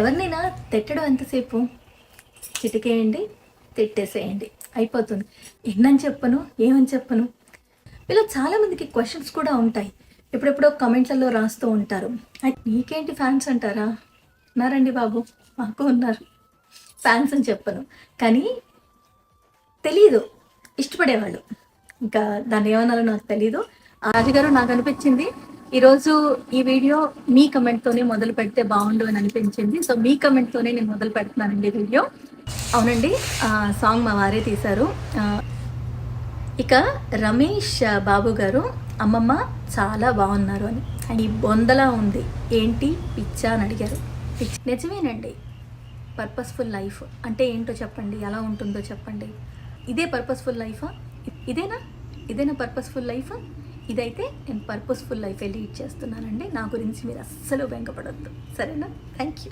ఎవరినైనా తిట్టడం ఎంతసేపు? చిటికేయండి, తిట్టేసేయండి, అయిపోతుంది. ఎన్నని చెప్పను, ఏమని చెప్పను. ఇలా చాలామందికి క్వశ్చన్స్ కూడా ఉంటాయి. ఎప్పుడెప్పుడో కమెంట్లలో రాస్తూ ఉంటారు. నీకేంటి ఫ్యాన్స్ అంటారా? ఉన్నారండి బాబు, మాకు ఉన్నారు ఫ్యాన్స్ అని చెప్పను, కానీ తెలీదు ఇష్టపడేవాళ్ళు. ఇంకా దాన్ని ఏమన్నారో నాకు తెలీదు. రాజుగారు, నాకు అనిపించింది ఈరోజు ఈ వీడియో మీ కమెంట్తోనే మొదలు పెడితే బాగుండు అని అనిపించింది. సో మీ కమెంట్తోనే నేను మొదలు పెడుతున్నానండి వీడియో. అవునండి, సాంగ్ మా వారే తీశారు. ఇక రమేష్ బాబు గారు, అమ్మమ్మ చాలా బాగున్నారు అని. అండ్ ఈ బొందలా ఉంది ఏంటి పిచ్చా అని అడిగారు. నిజమేనండి. పర్పస్ఫుల్ లైఫ్ అంటే ఏంటో చెప్పండి, ఎలా ఉంటుందో చెప్పండి. ఇదే పర్పస్ఫుల్ లైఫా? ఇదేనా పర్పస్ఫుల్ లైఫ్? ఇదైతే నేను పర్పస్ఫుల్ లైఫ్ లీడ్ చేస్తున్నానండి. నా గురించి మీరు అస్సలు వెంకపడొద్దు, సరేనా? Thank you.